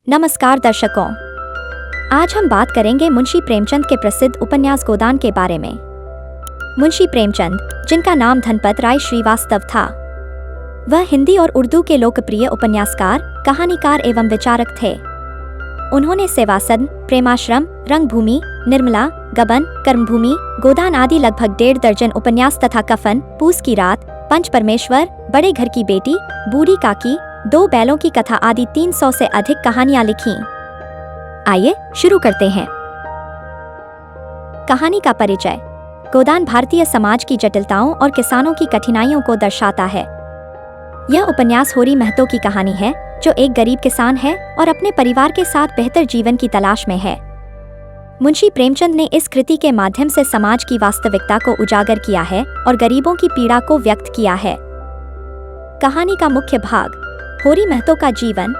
नमस्कार दर्शकों, आज हम बात करेंगे मुंशी प्रेमचंद के प्रसिद्ध उपन्यास गोदान के बारे में। मुंशी प्रेमचंद, जिनका नाम धनपत राय श्रीवास्तव था, वह हिंदी और उर्दू के लोकप्रिय उपन्यासकार, कहानीकार एवं विचारक थे। उन्होंने सेवासदन, प्रेमाश्रम, रंगभूमि, निर्मला, गबन, कर्मभूमि, गोदान आदि लगभग 1.5 दर्जन उपन्यास तथा कफन, पूस की रात, पंच परमेश्वर, बड़े घर की बेटी, बूढ़ी काकी, 2 बैलों की कथा आदि 300 से अधिक कहानियां लिखीं। आइए शुरू करते हैं। कहानी का परिचय। गोदान भारतीय समाज की जटिलताओं और किसानों की कठिनाइयों को दर्शाता है। यह उपन्यास होरी महतो की कहानी है, जो एक गरीब किसान है और अपने परिवार के साथ बेहतर जीवन की तलाश में है। मुंशी प्रेमचंद ने इस कृति के माध्यम से समाज की वास्तविकता को उजागर किया है और गरीबों की पीड़ा को व्यक्त किया है। कहानी का मुख्य भाग। होरी महतो का जीवन।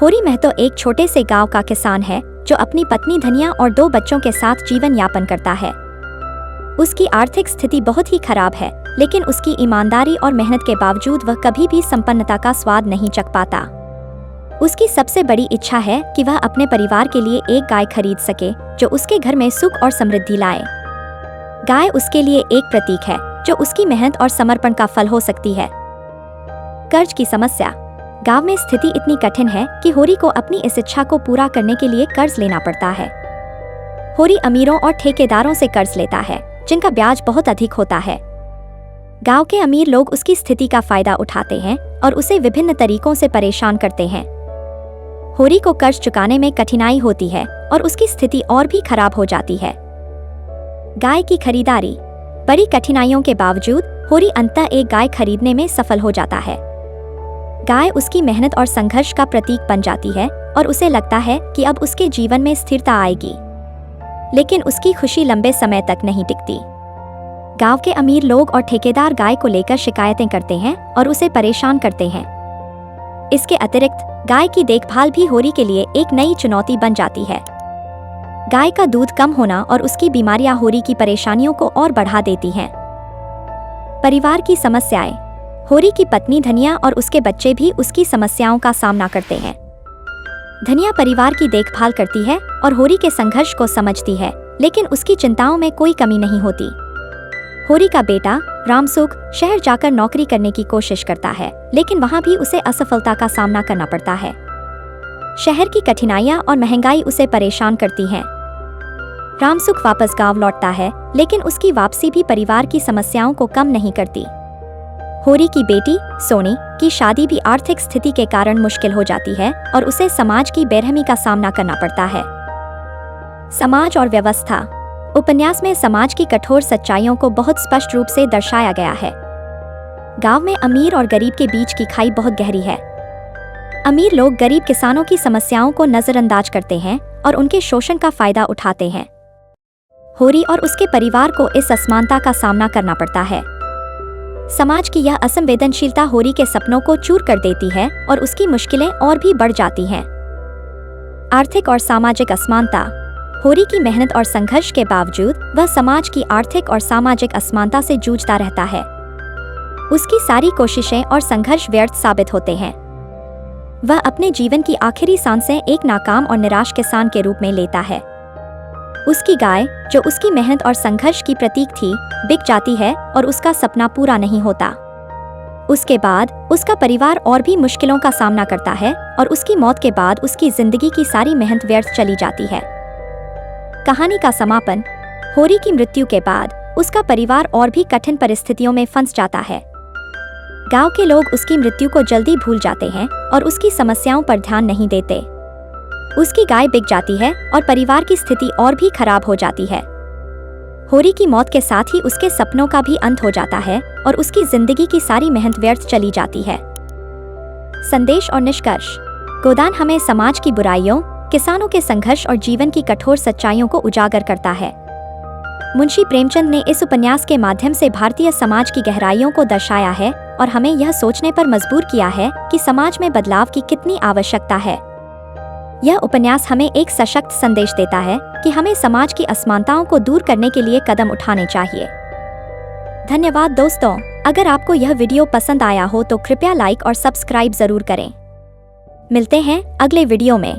होरी महतो एक छोटे से गांव का किसान है, जो अपनी पत्नी धनिया और 2 बच्चों के साथ जीवन यापन करता है। उसकी आर्थिक स्थिति बहुत ही खराब है, लेकिन उसकी ईमानदारी और मेहनत के बावजूद वह कभी भी संपन्नता का स्वाद नहीं चख पाता। उसकी सबसे बड़ी इच्छा है कि वह अपने परिवार के लिए एक गाय खरीद सके, जो उसके घर में सुख और समृद्धि लाए। गाय उसके लिए एक प्रतीक है, जो उसकी मेहनत और समर्पण का फल हो सकती है। कर्ज की समस्या। गांव में स्थिति इतनी कठिन है कि होरी को अपनी इस इच्छा को पूरा करने के लिए कर्ज लेना पड़ता है। होरी अमीरों और ठेकेदारों से कर्ज लेता है, जिनका ब्याज बहुत अधिक होता है। गांव के अमीर लोग उसकी स्थिति का फायदा उठाते हैं और उसे विभिन्न तरीकों से परेशान करते हैं। होरी को कर्ज चुकाने में कठिनाई होती है और उसकी स्थिति और भी खराब हो जाती है। गाय की खरीदारी। बड़ी कठिनाइयों के बावजूद होरी अंततः एक गाय खरीदने में सफल हो जाता है। गाय उसकी मेहनत और संघर्ष का प्रतीक बन जाती है और उसे लगता है कि अब उसके जीवन में स्थिरता आएगी। लेकिन उसकी खुशी लंबे समय तक नहीं टिकती। गांव के अमीर लोग और ठेकेदार गाय को लेकर शिकायतें करते हैं और उसे परेशान करते हैं। इसके अतिरिक्त गाय की देखभाल भी होरी के लिए एक नई चुनौती बन जाती है। गाय का दूध कम होना और उसकी बीमारियां होरी की परेशानियों को और बढ़ा देती हैं। परिवार की समस्याएं। होरी की पत्नी धनिया और उसके बच्चे भी उसकी समस्याओं का सामना करते हैं। धनिया परिवार की देखभाल करती है और होरी के संघर्ष को समझती है, लेकिन उसकी चिंताओं में कोई कमी नहीं होती। होरी का बेटा रामसुख शहर जाकर नौकरी करने की कोशिश करता है, लेकिन वहां भी उसे असफलता का सामना करना पड़ता है। शहर की कठिनाइयां और महंगाई उसे परेशान करती हैं। रामसुख वापस गांव लौटता है, लेकिन उसकी वापसी भी परिवार की समस्याओं को कम नहीं करती। होरी की बेटी सोनी की शादी भी आर्थिक स्थिति के कारण मुश्किल हो जाती है और उसे समाज की बेरहमी का सामना करना पड़ता है। समाज और व्यवस्था। उपन्यास में समाज की कठोर सच्चाइयों को बहुत स्पष्ट रूप से दर्शाया गया है। गांव में अमीर और गरीब के बीच की खाई बहुत गहरी है। अमीर लोग गरीब किसानों की समस्याओं को नजरअंदाज करते हैं और उनके शोषण का फायदा उठाते हैं। होरी और उसके परिवार को इस असमानता का सामना करना पड़ता है। समाज की यह असंवेदनशीलता होरी के सपनों को चूर कर देती है और उसकी मुश्किलें और भी बढ़ जाती हैं। आर्थिक और सामाजिक असमानता। होरी की मेहनत और संघर्ष के बावजूद वह समाज की आर्थिक और सामाजिक असमानता से जूझता रहता है। उसकी सारी कोशिशें और संघर्ष व्यर्थ साबित होते हैं। वह अपने जीवन की आखिरी सांसें एक नाकाम और निराश किसान के रूप में लेता है। उसकी गाय, जो उसकी मेहनत और संघर्ष की प्रतीक थी, बिक जाती है और उसका सपना पूरा नहीं होता। उसके बाद उसका परिवार और भी मुश्किलों का सामना करता है और उसकी मौत के बाद उसकी जिंदगी की सारी मेहनत व्यर्थ चली जाती है। कहानी का समापन। होरी की मृत्यु के बाद उसका परिवार और भी कठिन परिस्थितियों में फंस जाता है। गांव के लोग उसकी मृत्यु को जल्दी भूल जाते हैं और उसकी समस्याओं पर ध्यान नहीं देते। उसकी गाय बिक जाती है और परिवार की स्थिति और भी खराब हो जाती है। होरी की मौत के साथ ही उसके सपनों का भी अंत हो जाता है और उसकी जिंदगी की सारी मेहनत व्यर्थ चली जाती है। संदेश और निष्कर्ष। गोदान हमें समाज की बुराइयों, किसानों के संघर्ष और जीवन की कठोर सच्चाइयों को उजागर करता है। मुंशी प्रेमचंद ने इस उपन्यास के माध्यम से भारतीय समाज की गहराइयों को दर्शाया है और हमें यह सोचने पर मजबूर किया है कि समाज में बदलाव की कितनी आवश्यकता है। यह उपन्यास हमें एक सशक्त संदेश देता है कि हमें समाज की असमानताओं को दूर करने के लिए कदम उठाने चाहिए। धन्यवाद दोस्तों। अगर आपको यह वीडियो पसंद आया हो तो कृपया लाइक और सब्सक्राइब जरूर करें। मिलते हैं अगले वीडियो में।